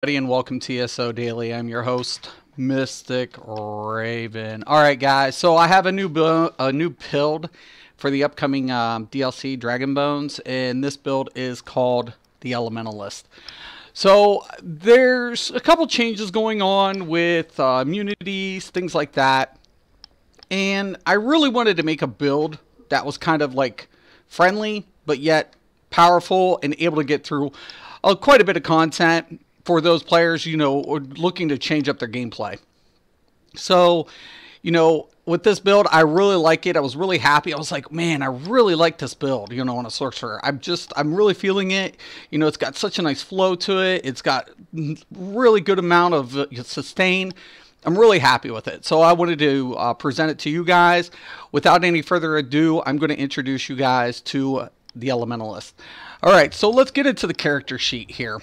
And welcome to ESO Daily. I'm your host, Mystic Raven. All right, guys. So I have a new build for the upcoming DLC Dragon Bones, and this build is called the Elementalist. So there's a couple changes going on with immunities, things like that, and I really wanted to make a build that was kind of like friendly, but yet powerful and able to get through quite a bit of content for those players, looking to change up their gameplay. So, with this build, I really like it. I was really happy. I was like, man, I really like this build, on a Sorcerer. I'm really feeling it. It's got such a nice flow to it. It's got really good amount of sustain. I'm really happy with it. So I wanted to present it to you guys. Without any further ado, I'm going to introduce you guys to the Elementalist. All right, so let's get into the character sheet here.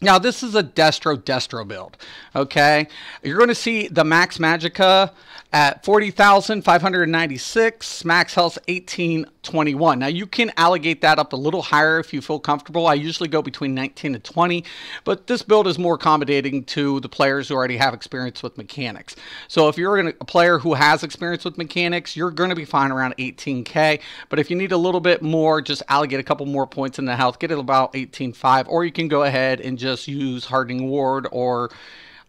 Now, this is a Destro build, okay? You're going to see the max Magicka at 40,596, max health 1821. Now, you can allocate that up a little higher if you feel comfortable. I usually go between 19 and 20, but this build is more accommodating to the players who already have experience with mechanics. So if you're a player who has experience with mechanics, you're going to be fine around 18k, but if you need a little bit more, just allocate a couple more points in the health, get it about 18.5, or you can go ahead and just use Hardening Ward or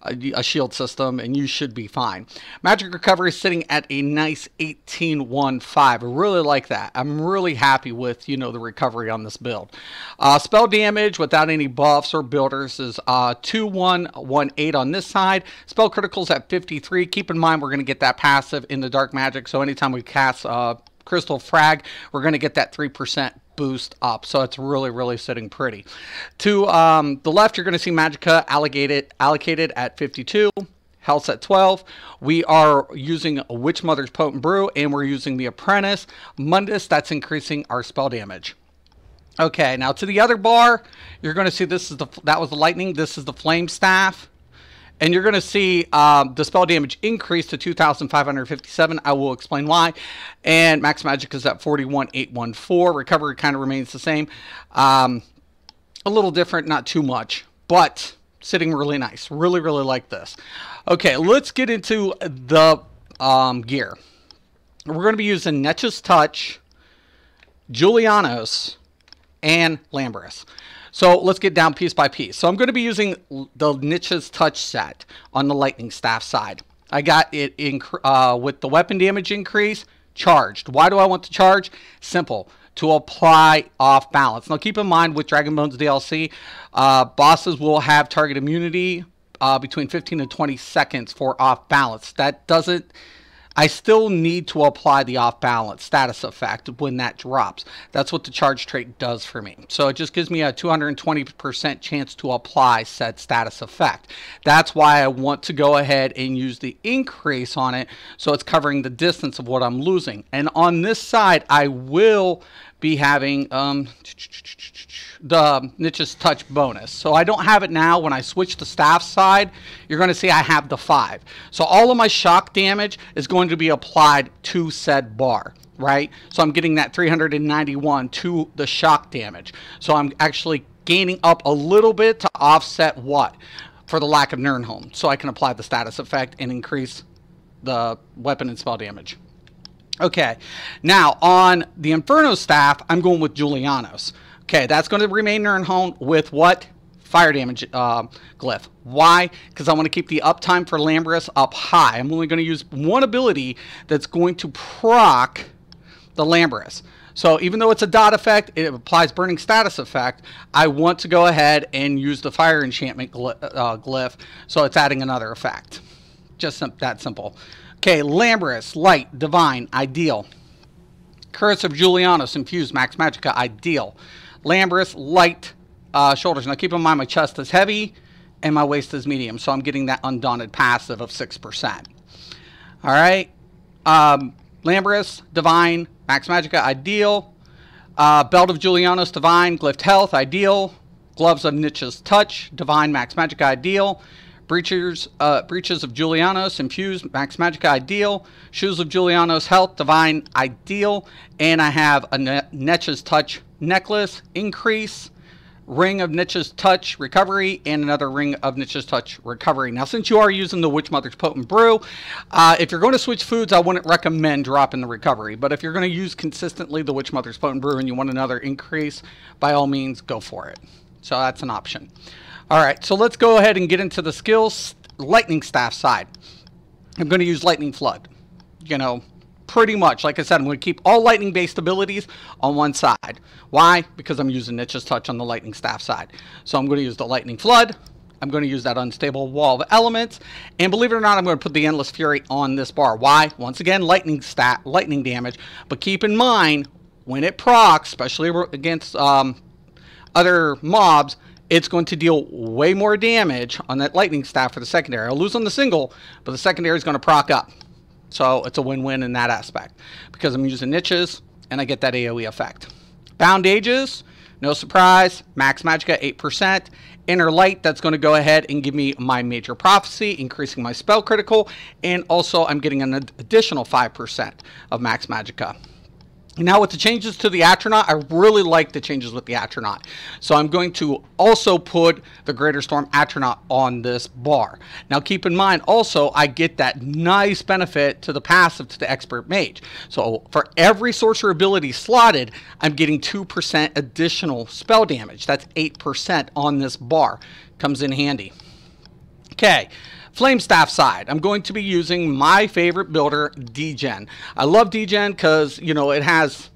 a shield system, and you should be fine. Magic recovery is sitting at a nice 18.15. I really like that. I'm really happy with, the recovery on this build. Spell damage without any buffs or builders is 2118 on this side. Spell criticals at 53. Keep in mind, we're going to get that passive in the dark magic, so anytime we cast Crystal Frag, we're going to get that 3% boost up, so it's really sitting pretty. To the left, you're going to see Magicka allocated at 52, health at 12. We are using a Witch Mother's Potent Brew, and we're using the Apprentice Mundus. That's increasing our spell damage. Okay, now to the other bar, you're going to see that was the lightning. This is the flame staff. And you're going to see the spell damage increase to 2,557. I will explain why. And max magic is at 41,814. Recovery kind of remains the same. A little different, not too much, but sitting really nice. Really like this. Okay, let's get into the gear. We're going to be using Netch's Touch, Julianos, and Lambris. So let's get down piece by piece. So I'm going to be using the Netch's Touch set on the lightning staff side. I got it with the weapon damage increase charged. Why do I want to charge? Simple. To apply off balance. Now keep in mind with Dragon Bones DLC, bosses will have target immunity between 15 and 20 seconds for off balance. That doesn't... I still need to apply the off-balance status effect when that drops. That's what the charge trait does for me. So it just gives me a 220% chance to apply said status effect. That's why I want to go ahead and use the increase on it, so it's covering the distance of what I'm losing. And on this side, I will be having the Netch's Touch bonus. So I don't have it now. When I switch to staff side, you're going to see I have the 5. So all of my shock damage is going to be applied to said bar, right? So I'm getting that 391 to the shock damage. So I'm actually gaining up a little bit to offset what? For the lack of Nirnholm. So I can apply the status effect and increase the weapon and spell damage. Okay, now on the Inferno staff, I'm going with Julianos. Okay, that's going to remain Nirnholm with what? Fire damage glyph. Why? Because I want to keep the uptime for Lambris up high. I'm only going to use one ability that's going to proc the Lambris. So even though it's a dot effect, it applies burning status effect, I want to go ahead and use the fire enchantment glyph, so it's adding another effect. Just that simple. Okay, Lambris, Light, Divine, Ideal. Curse of Julianos, Infused, Max Magicka, Ideal. Lambris, Light, Shoulders. Now keep in mind my chest is heavy and my waist is medium, so I'm getting that Undaunted passive of 6%. Alright, Lambris, Divine, Max Magicka, Ideal. Belt of Julianos, Divine, Glyphed Health, Ideal. Gloves of Netch's Touch, Divine, Max Magicka, Ideal. Breaches of Julianos, Infused, Max Magicka, Ideal. Shoes of Julianos, Health, Divine, Ideal. And I have a Netch's Touch necklace, Increase, Ring of Niche's Touch Recovery, and another Ring of Niche's Touch Recovery. Now, since you are using the Witch Mother's Potent Brew, if you're going to switch foods, I wouldn't recommend dropping the recovery. But if you're going to use consistently the Witch Mother's Potent Brew and you want another increase, by all means, go for it. So that's an option. All right, so let's go ahead and get into the skills. Lightning Staff side. I'm going to use Lightning Flood. You know, pretty much, like I said, I'm going to keep all lightning-based abilities on one side. Why? Because I'm using Niche's Touch on the Lightning Staff side. So I'm going to use the Lightning Flood. I'm going to use that Unstable Wall of Elements. And believe it or not, I'm going to put the Endless Fury on this bar. Why? Once again, lightning damage. But keep in mind, when it procs, especially against other mobs, it's going to deal way more damage on that Lightning Staff for the secondary. I'll lose on the single, but the secondary is going to proc up. So it's a win-win in that aspect because I'm using niches and I get that AoE effect. Bound Ages, no surprise, max Magicka 8%. Inner Light, that's going to go ahead and give me my Major Prophecy, increasing my spell critical, and also I'm getting an additional 5% of max Magicka. Now with the changes to the Atronach, I really like the changes with the Atronach. So I'm going to also put the Greater Storm Atronach on this bar. Now keep in mind also, I get that nice benefit to the passive to the Expert Mage. So for every sorcerer ability slotted, I'm getting 2% additional spell damage. That's 8% on this bar. Comes in handy. Okay. Flame Staff side, I'm going to be using my favorite builder, Degen. I love Degen because, you know, it has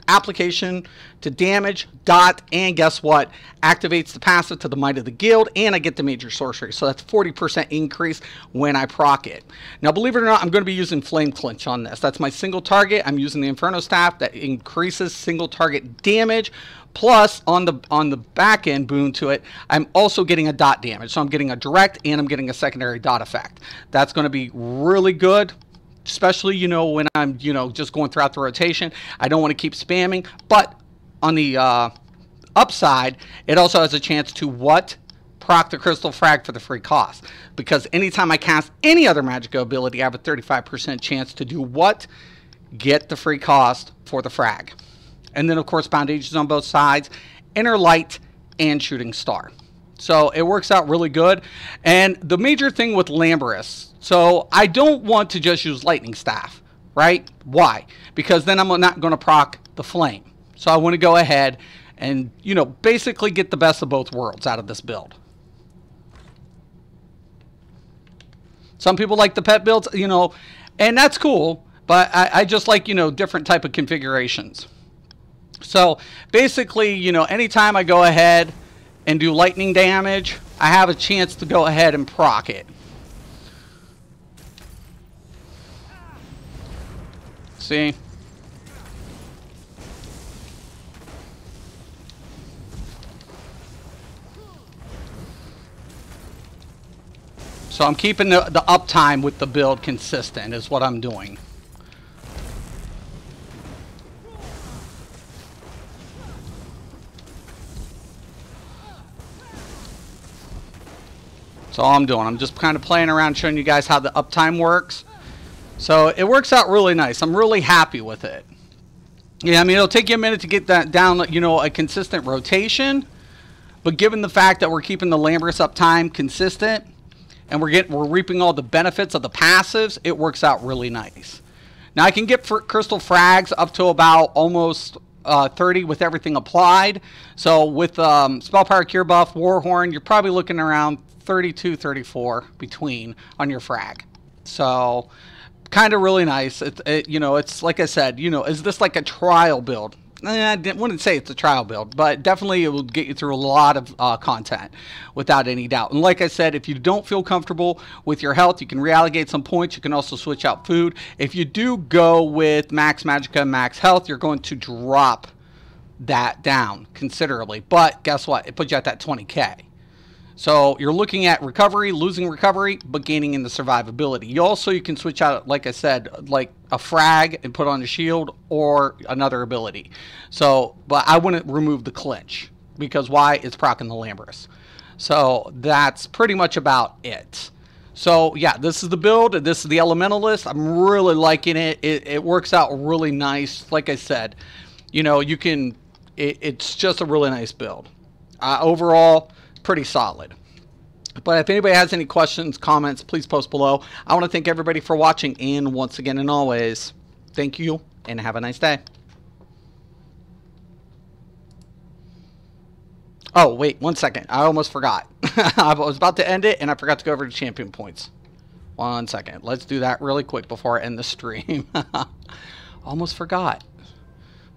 application to damage, dot, and guess what? Activates the passive to the Might of the Guild, and I get the Major Sorcery. So that's 40% increase when I proc it. Now, believe it or not, I'm going to be using Flame Clinch on this. That's my single target. I'm using the Inferno Staff that increases single target damage. Plus, on the back end boon to it, I'm also getting a dot damage. So I'm getting a direct and I'm getting a secondary dot effect. That's going to be really good, especially, you know, when I'm, you know, just going throughout the rotation. I don't want to keep spamming. But on the upside, it also has a chance to what? Proc the Crystal Frag for the free cost. Because anytime I cast any other Magicka ability, I have a 35% chance to do what? Get the free cost for the frag. And then, of course, Bound Ages on both sides, Inner Light, and Shooting Star. So it works out really good. And the major thing with Lamberus, so I don't want to just use Lightning Staff, right? Why? Because then I'm not going to proc the Flame. So I want to go ahead and, you know, basically get the best of both worlds out of this build. Some people like the pet builds, you know, and that's cool. But I just like, you know, different type of configurations. So basically, you know, anytime I go ahead and do lightning damage, I have a chance to go ahead and proc it. See? So I'm keeping the uptime with the build consistent is what I'm doing. That's all I'm doing. I'm just kind of playing around, showing you guys how the uptime works. So it works out really nice. I'm really happy with it. Yeah, I mean, it'll take you a minute to get that down, you know, a consistent rotation. But given the fact that we're keeping the Lamberus uptime consistent and we're reaping all the benefits of the passives, it works out really nice. Now I can get crystal frags up to about almost 30 with everything applied. So with Spell Power Cure Buff, Warhorn, you're probably looking around 32, 34 between on your frag. So kind of really nice. You know, it's like I said, you know, is this like a trial build? I wouldn't say it's a trial build, but definitely it will get you through a lot of content without any doubt. And like I said, if you don't feel comfortable with your health, you can reallocate some points. You can also switch out food. If you do go with max Magicka, max health, you're going to drop that down considerably. But guess what? It puts you at that 20k. So you're looking at recovery, losing recovery, but gaining in the survivability. You can switch out, like I said, like a frag and put on a shield or another ability. So, but I wouldn't remove the clinch because why? It's proccing the Lamberus. So that's pretty much about it. So yeah, this is the build. This is the Elementalist. I'm really liking it. It works out really nice. Like I said, you know, you can. It's just a really nice build. Overall, pretty solid. But if anybody has any questions, comments, please post below. I want to thank everybody for watching, and once again and always, thank you and have a nice day. Oh, wait, 1 second. I almost forgot. I was about to end it, and I forgot to go over to champion points. 1 second. Let's do that really quick before I end the stream. Almost forgot.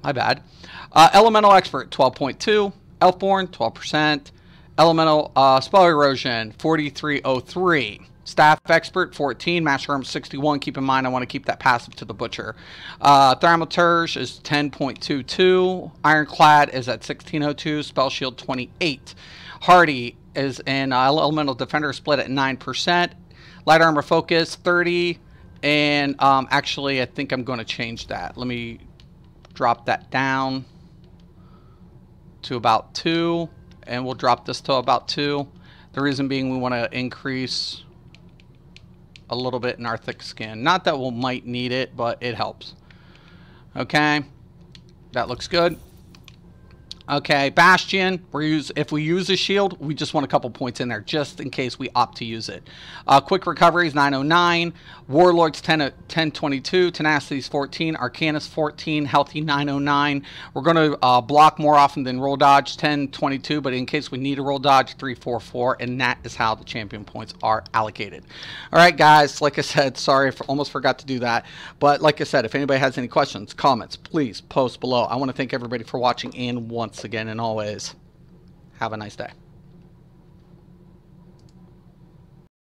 My bad. Elemental Expert, 12.2. Elfborn, 12%. Elemental Spell Erosion, 4303. Staff Expert, 14. Master Arm, 61. Keep in mind, I want to keep that passive to the Butcher. Thaumaturge is 10.22. Ironclad is at 1602. Spell Shield, 28. Hardy is an Elemental Defender split at 9%. Light Armor Focus, 30. And actually, I think I'm going to change that. Let me drop that down to about 2. And we'll drop this to about 2. The reason being we want to increase a little bit in our thick skin. Not that we might need it, but it helps. Okay. That looks good. Okay, Bastion. If we use a shield, we just want a couple points in there just in case we opt to use it. Quick Recovery is 909. Warlord's 1022. Tenacity's 14. Arcanus 14. Healthy 909. We're going to block more often than roll dodge 1022, but in case we need a roll dodge 344, and that is how the champion points are allocated. All right, guys. Like I said, sorry, almost forgot to do that. But like I said, if anybody has any questions, comments, please post below. I want to thank everybody for watching, and once again and always, have a nice day.